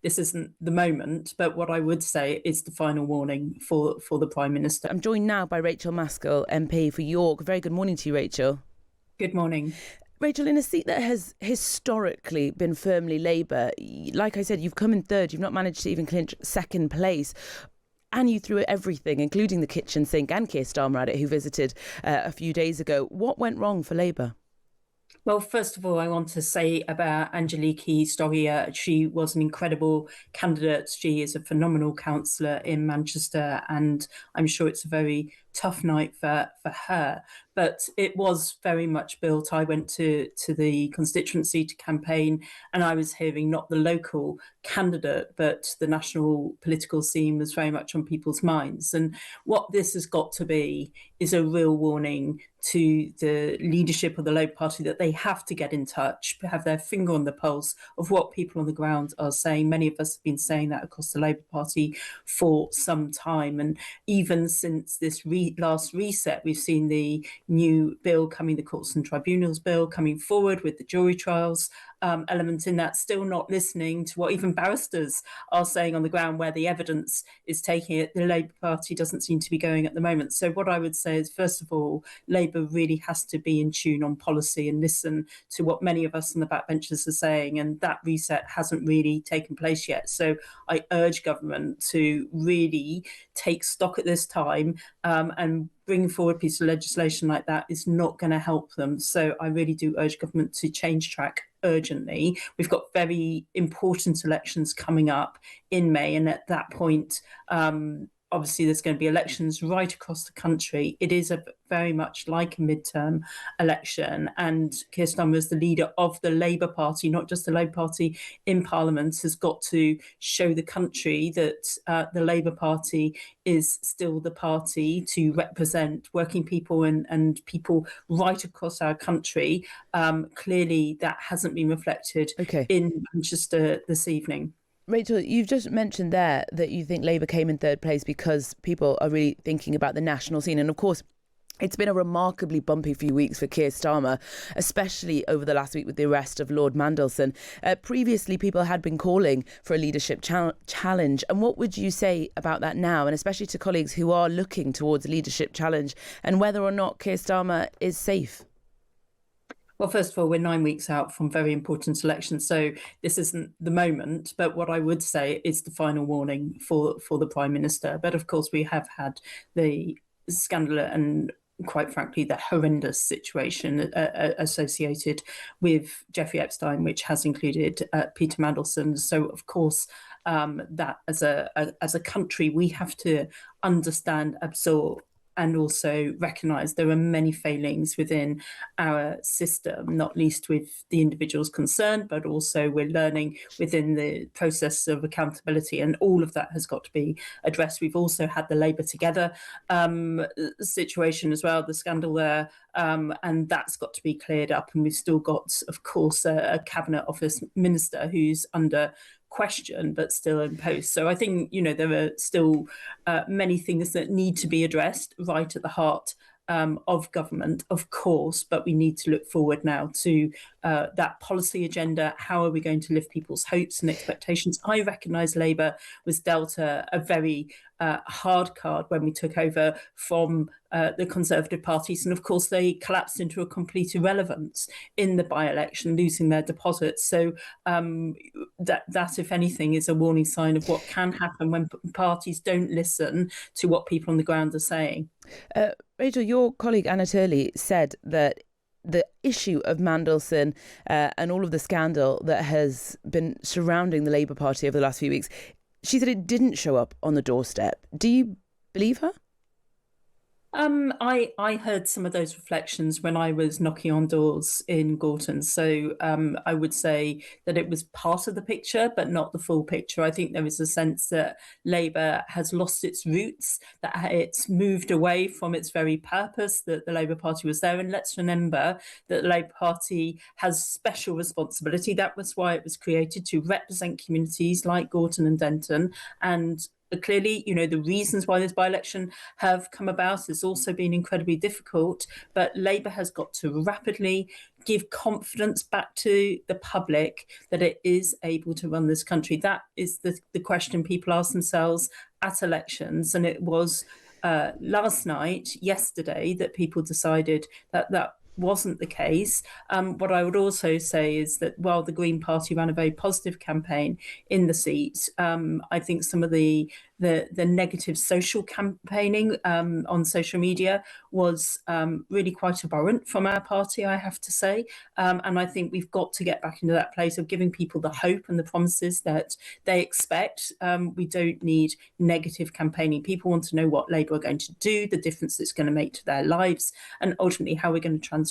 this isn't the moment, but what I would say is the final warning for the Prime Minister. I'm joined now by Rachael Maskell, MP for York. Very good morning to you, Rachael. Good morning. Rachel, in a seat that has historically been firmly Labour, like I said, you've come in third, you've not managed to even clinch second place. And you threw everything, including the kitchen sink and Keir Starmer at it, who visited a few days ago. What went wrong for Labour? Well, first of all, I want to say about Angeliki Storia. She was an incredible candidate. She is a phenomenal councillor in Manchester, and I'm sure it's a very tough night for her. But it was very much built. I went to the constituency to campaign, and I was hearing not the local candidate, but the national political scene was very much on people's minds. And what this has got to be is a real warning to the leadership of the Labour Party that they have to get in touch, have their finger on the pulse of what people on the ground are saying. Many of us have been saying that across the Labour Party for some time. And even since this last reset, we've seen the new bill coming, the Courts and Tribunals bill coming forward with the jury trials element in that, still not listening to what even barristers are saying on the ground where the evidence is taking it. The Labour Party doesn't seem to be going at the moment. So what I would say is, first of all, Labour really has to be in tune on policy and listen to what many of us on the backbenches are saying, and that reset hasn't really taken place yet. So I urge government to really take stock at this time, and bringing forward a piece of legislation like that is not going to help them. So I really do urge government to change track urgently. We've got very important elections coming up in May, and at that point, obviously there's going to be elections right across the country. It is very much like a midterm election, and Keir Starmer, as the leader of the Labour Party, not just the Labour Party in Parliament, has got to show the country that the Labour Party is still the party to represent working people and people right across our country. Clearly that hasn't been reflected in Manchester this evening. Rachel, you've just mentioned there that you think Labour came in third place because people are really thinking about the national scene. And of course, it's been a remarkably bumpy few weeks for Keir Starmer, especially over the last week with the arrest of Lord Mandelson. Previously, people had been calling for a leadership challenge. And what would you say about that now, and especially to colleagues who are looking towards a leadership challenge, and whether or not Keir Starmer is safe? Well, first of all, we're 9 weeks out from very important elections, so this isn't the moment. But what I would say is the final warning for the Prime Minister. But of course, we have had the scandal and, quite frankly, the horrendous situation associated with Jeffrey Epstein, which has included Peter Mandelson. So, of course, that as a country, we have to understand, absorb, and also recognise there are many failings within our system, not least with the individuals concerned, but also we're learning within the process of accountability, and all of that has got to be addressed. We've also had the Labour Together situation as well, the scandal there, and that's got to be cleared up. And we've still got, of course, a Cabinet Office Minister who's under question but still in post. So I think, there are still many things that need to be addressed right at the heart of government, of course, but we need to look forward now to that policy agenda. How are we going to lift people's hopes and expectations? I recognise Labour was dealt a very hard card when we took over from the Conservative parties, and of course they collapsed into a complete irrelevance in the by-election, losing their deposits. So that, if anything, is a warning sign of what can happen when parties don't listen to what people on the ground are saying. Rachel, your colleague Anna Turley said that the issue of Mandelson and all of the scandal that has been surrounding the Labour Party over the last few weeks, she said it didn't show up on the doorstep. Do you believe her? I heard some of those reflections when I was knocking on doors in Gorton. So I would say that it was part of the picture, but not the full picture. I think there is a sense that Labour has lost its roots, that it's moved away from its very purpose, that the Labour Party was there. And let's remember that the Labour Party has special responsibility. That was why it was created, to represent communities like Gorton and Denton, and clearly, the reasons why this by-election have come about has also been incredibly difficult. But Labour has got to rapidly give confidence back to the public that it is able to run this country. That is the question people ask themselves at elections. And it was yesterday, that people decided that that wasn't the case. What I would also say is that while the Green Party ran a very positive campaign in the seat, I think some of the negative social campaigning on social media was really quite abhorrent from our party, I have to say. And I think we've got to get back into that place of giving people the hope and the promises that they expect. We don't need negative campaigning. People want to know what Labour are going to do, the difference it's going to make to their lives, and ultimately how we're going to transform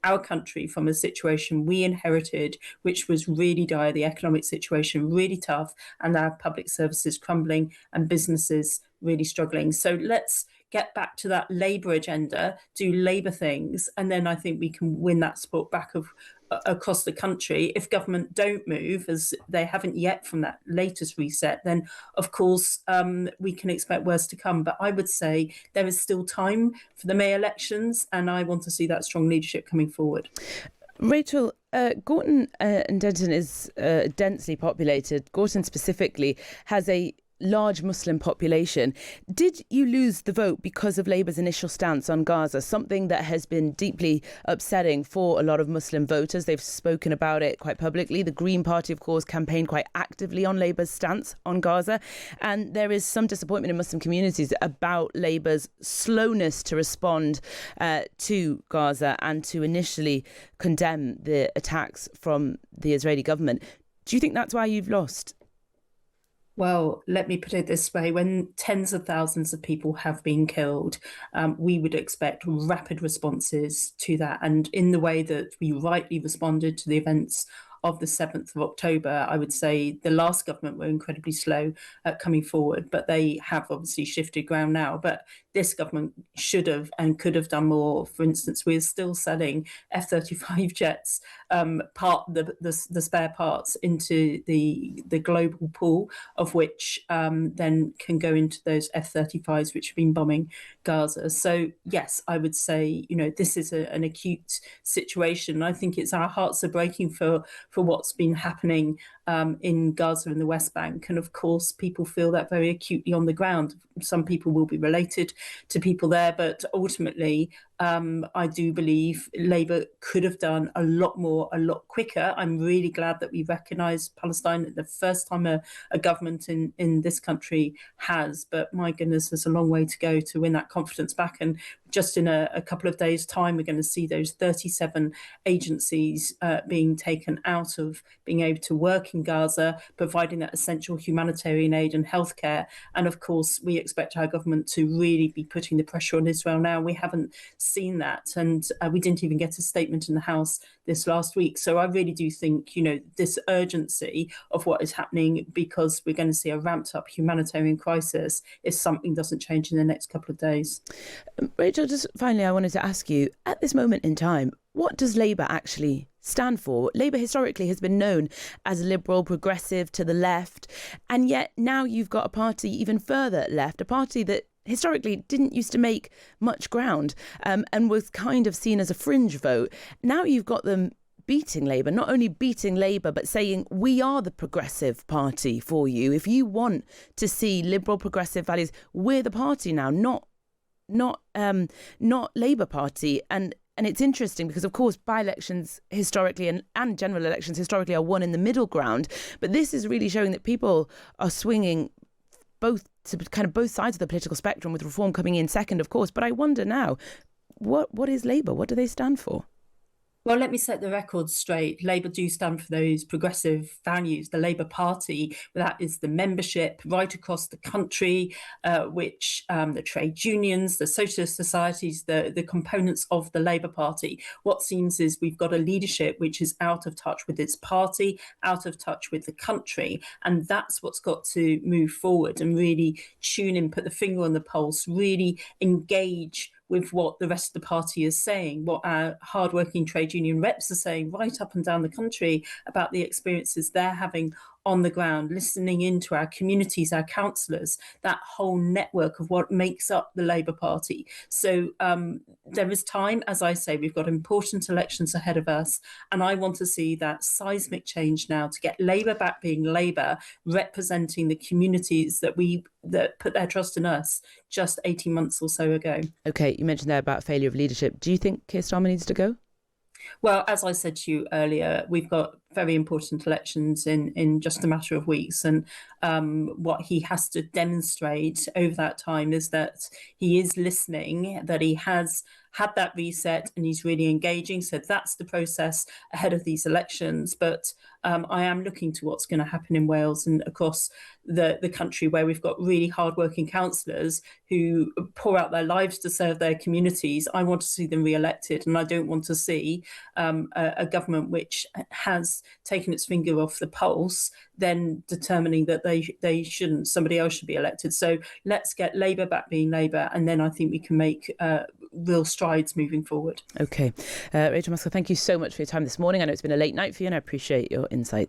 our country from a situation we inherited, which was really dire, the economic situation really tough, and our public services crumbling and businesses really struggling. So let's get back to that Labour agenda, do Labour things, and then I think we can win that support back across the country. If government don't move, as they haven't yet from that latest reset, then of course we can expect worse to come. But I would say there is still time for the May elections, and I want to see that strong leadership coming forward. Rachel, Gorton and Denton is densely populated. Gorton specifically has a large Muslim population. Did you lose the vote because of Labour's initial stance on Gaza, something that has been deeply upsetting for a lot of Muslim voters? They've spoken about it quite publicly. The Green Party, of course, campaigned quite actively on Labour's stance on Gaza. And there is some disappointment in Muslim communities about Labour's slowness to respond to Gaza and to initially condemn the attacks from the Israeli government. Do you think that's why you've lost? Well, let me put it this way. When tens of thousands of people have been killed, we would expect rapid responses to that. And in the way that we rightly responded to the events of the 7th of October, I would say the last government were incredibly slow at coming forward, but they have obviously shifted ground now. But this government should have and could have done more. For instance, we're still selling F-35 jets, the spare parts into the global pool, of which then can go into those F-35s which have been bombing Gaza. So yes, I would say, this is an acute situation. I think our hearts are breaking for what's been happening in Gaza and the West Bank. And of course, people feel that very acutely on the ground. Some people will be related to people there, but ultimately, I do believe Labour could have done a lot more, a lot quicker. I'm really glad that we recognise Palestine, the first time a government in this country has. But my goodness, there's a long way to go to win that confidence back. And just in a couple of days' time, we're going to see those 37 agencies being taken out of being able to work in Gaza, providing that essential humanitarian aid and healthcare. And of course, we expect our government to really be putting the pressure on Israel now. We haven't seen that, and we didn't even get a statement in the House this last week. So I really do think, this urgency of what is happening, because we're going to see a ramped up humanitarian crisis if something doesn't change in the next couple of days. Rachel, just finally, I wanted to ask you, at this moment in time, what does Labour actually stand for? Labour historically has been known as liberal, progressive, to the left, and yet now you've got a party even further left, a party that historically didn't used to make much ground and was kind of seen as a fringe vote. Now you've got them beating Labour, not only beating Labour, but saying we are the progressive party for you. If you want to see liberal, progressive values, we're the party now, not Labour Party. And it's interesting because, of course, by-elections historically and general elections historically are won in the middle ground. But this is really showing that people are swinging both sides of the political spectrum, with reform coming in second, of course. But I wonder now, what is Labour? What do they stand for? Well, let me set the record straight. Labour do stand for those progressive values. The Labour Party, that is the membership right across the country, which the trade unions, the socialist societies, the components of the Labour Party. What seems is we've got a leadership which is out of touch with its party, out of touch with the country. And that's what's got to move forward and really tune in, put the finger on the pulse, really engage with what the rest of the party is saying, what our hardworking trade union reps are saying right up and down the country about the experiences they're having on the ground, listening into our communities, our councillors, that whole network of what makes up the Labour Party. So there is time, as I say, we've got important elections ahead of us, and I want to see that seismic change now to get Labour back being Labour, representing the communities that put their trust in us just 18 months or so ago. Okay, you mentioned there about failure of leadership. Do you think Keir Starmer needs to go? Well, as I said to you earlier, we've got very important elections in just a matter of weeks. And what he has to demonstrate over that time is that he is listening, that he has had that reset and he's really engaging. So that's the process ahead of these elections. But I am looking to what's going to happen in Wales and across the country, where we've got really hardworking councillors who pour out their lives to serve their communities. I want to see them re-elected, and I don't want to see a government which has taken its finger off the pulse, then determining that they shouldn't, somebody else should be elected. So let's get Labour back being Labour, and then I think we can make real strides moving forward. Okay. Rachael Maskell, thank you so much for your time this morning. I know it's been a late night for you, and I appreciate your insights.